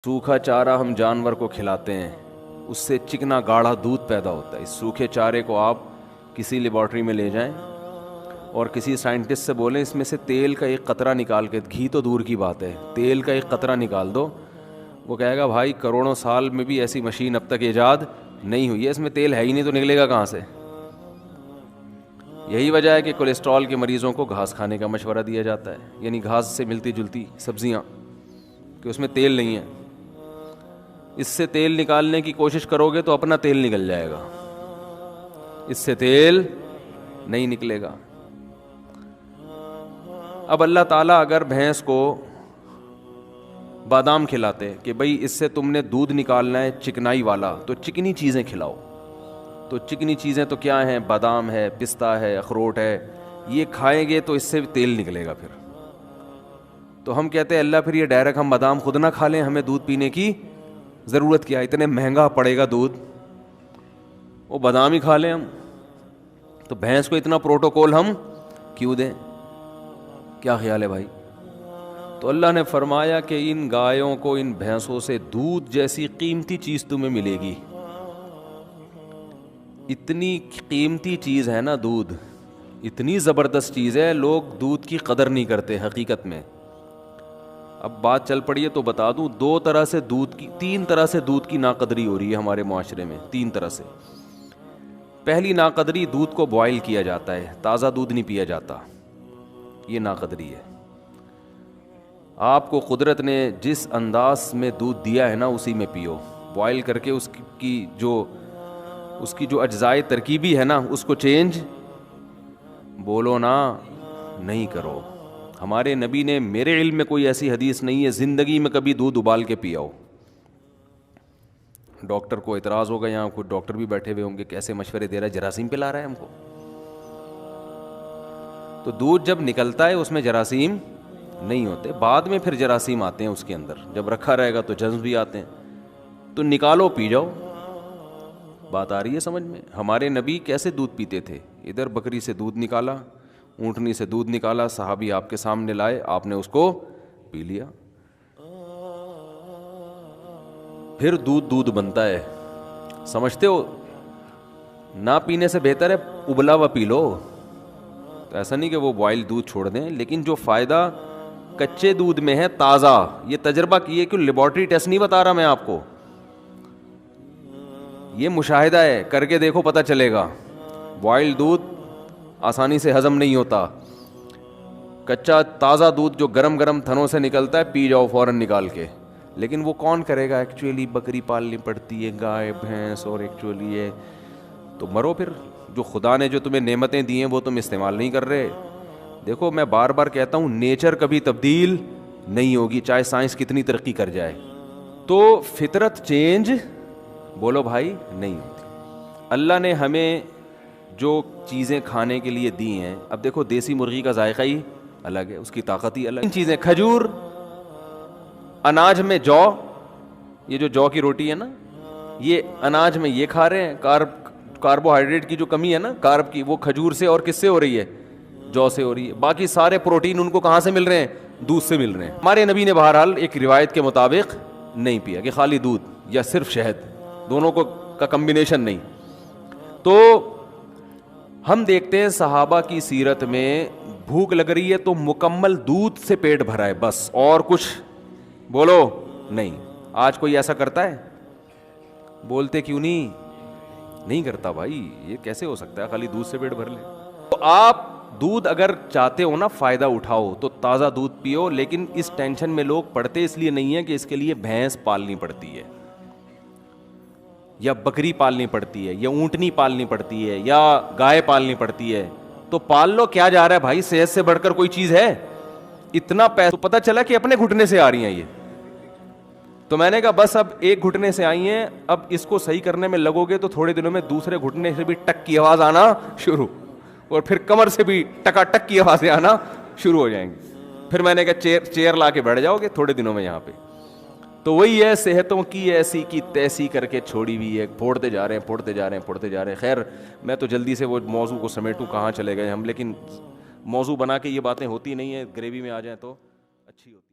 सूखा चारा हम जानवर को खिलाते हैं, उससे चिकना गाढ़ा दूध पैदा होता है। इस सूखे चारे को आप किसी लेबॉर्ट्री में ले जाएं और किसी साइंटिस्ट से बोलें इसमें से तेल का एक कतरा निकाल के, घी तो दूर की बात है, तेल का एक कतरा निकाल दो, वो कहेगा भाई करोड़ों साल में भी ऐसी मशीन अब तक इजाद नहीं हुई है, इसमें तेल है ही नहीं तो निकलेगा कहाँ से। यही वजह है कि कोलेस्ट्रॉल के मरीज़ों को घास खाने का मशवरा दिया जाता है, यानी घास से मिलती जुलती सब्जियां, कि उसमें तेल नहीं है। इससे तेल निकालने की कोशिश करोगे तो अपना तेल निकल जाएगा, इससे तेल नहीं निकलेगा। अब अल्लाह ताला अगर भैंस को बादाम खिलाते कि भाई इससे तुमने दूध निकालना है चिकनाई वाला, तो चिकनी चीज़ें खिलाओ, तो चिकनी चीज़ें तो क्या हैं, बादाम है, पिस्ता है, अखरोट है, ये खाएंगे तो इससे तेल निकलेगा। फिर तो हम कहते हैं अल्लाह फिर ये डायरेक्ट हम बादाम खुद ना खा लें, हमें दूध पीने की ज़रूरत क्या, इतने महंगा पड़ेगा दूध, वो बादाम ही खा लें हम। तो भैंस को इतना प्रोटोकॉल हम क्यों दें, क्या ख्याल है भाई। तो अल्लाह ने फरमाया कि इन गायों को, इन भैंसों से दूध जैसी कीमती चीज़ तुम्हें मिलेगी। इतनी कीमती चीज़ है ना दूध, इतनी ज़बरदस्त चीज़ है, लोग दूध की कदर नहीं करते हकीकत में। अब बात चल पड़ी है तो बता दूं, तीन तरह से दूध की नाकदरी हो रही है हमारे माशरे में, तीन तरह से। पहली नाकदरी, दूध को बॉयल किया जाता है, ताज़ा दूध नहीं पिया जाता, ये नाकदरी है। आपको कुदरत ने जिस अंदाज में दूध दिया है ना उसी में पियो, बॉयल करके उसकी जो अज्जाए तरकीबी है ना उसको चेंज बोलो ना नहीं करो। हमारे नबी ने, मेरे इल्म में कोई ऐसी हदीस नहीं है ज़िंदगी में कभी दूध उबाल के पिया हो। डॉक्टर को इतराज़ होगा, यहाँ कुछ डॉक्टर भी बैठे हुए होंगे, कैसे मशवरे दे रहा है, जरासीम पिला रहा है हमको। तो दूध जब निकलता है उसमें जरासीम नहीं होते, बाद में फिर जरासीम आते हैं उसके अंदर, जब रखा रहेगा तो जर्म्स भी आते हैं। तो निकालो पी जाओ, बात आ रही है समझ में। हमारे नबी कैसे दूध पीते थे, इधर बकरी से दूध निकाला, ऊँटनी से दूध निकाला, सहाबी आपके सामने लाए, आपने उसको पी लिया। फिर दूध बनता है, समझते हो, ना पीने से बेहतर है उबला हुआ पी लो। तो ऐसा नहीं कि वो बॉयल दूध छोड़ दें, लेकिन जो फ़ायदा कच्चे दूध में है ताज़ा, ये तजर्बा किए, क्यों लेबॉर्ट्री टेस्ट नहीं बता रहा मैं आपको, ये मुशाहिदा है, करके देखो पता चलेगा। बॉयल दूध आसानी से हजम नहीं होता, कच्चा ताज़ा दूध जो गरम गरम थनों से निकलता है पी जाओ फ़ौरन निकाल के। लेकिन वो कौन करेगा, एक्चुअली बकरी पालनी पड़ती है, गाय भैंस, और एक्चुअली ये तो मरो फिर। जो खुदा ने जो तुम्हें नेमतें दी हैं वो तुम इस्तेमाल नहीं कर रहे। देखो मैं बार बार कहता हूँ, नेचर कभी तब्दील नहीं होगी, चाहे साइंस कितनी तरक्की कर जाए। तो फितरत चेंज बोलो भाई नहीं होती। अल्लाह ने हमें जो चीज़ें खाने के लिए दी हैं, अब देखो देसी मुर्गी का जायका ही अलग है, उसकी ताकत ही अलग। इन चीज़ें, खजूर, अनाज में जौ, ये जो जौ की रोटी है ना, ये अनाज में ये खा रहे हैं, कार्बोहाइड्रेट की जो कमी है ना, कार्ब की, वो खजूर से और किससे हो रही है, जौ से हो रही है। बाकी सारे प्रोटीन उनको कहाँ से मिल रहे हैं, दूध से मिल रहे हैं। हमारे नबी ने बहरहाल एक रिवायत के मुताबिक नहीं पिया कि खाली दूध या सिर्फ शहद, दोनों को का कम्बिनेशन नहीं। तो हम देखते हैं सहाबा की सीरत में, भूख लग रही है तो मुकम्मल दूध से पेट भरा है बस, और कुछ बोलो नहीं। आज कोई ऐसा करता है, बोलते क्यों नहीं करता भाई, ये कैसे हो सकता है खाली दूध से पेट भर ले। तो आप दूध अगर चाहते हो ना फ़ायदा उठाओ तो ताज़ा दूध पियो, लेकिन इस टेंशन में लोग पड़ते इसलिए नहीं है कि इसके लिए भैंस पालनी पड़ती है, या बकरी पालनी पड़ती है, या ऊँटनी पालनी पड़ती है, या गाय पालनी पड़ती है। तो पाल लो, क्या जा रहा है भाई, सेहत से बढ़कर कोई चीज़ है। इतना पैसा, तो पता चला कि अपने घुटने से आ रही हैं ये। तो मैंने कहा बस अब एक घुटने से आई हैं, अब इसको सही करने में लगोगे तो थोड़े दिनों में दूसरे घुटने से भी टक की आवाज़ आना शुरू, और फिर कमर से भी टकाटक की आवाज़ें आना शुरू हो जाएंगी। फिर मैंने कहा चेयर ला के बैठ जाओगे थोड़े दिनों में यहाँ पे। तो वही है, सेहतों की ऐसी की तैसी करके छोड़ी हुई है, फोड़ते जा रहे हैं। खैर मैं तो जल्दी से वो मौजू को समेटूं, कहाँ चले गए हम, लेकिन मौजू बना के ये बातें होती नहीं है, ग्रेवी में आ जाए तो अच्छी होती है।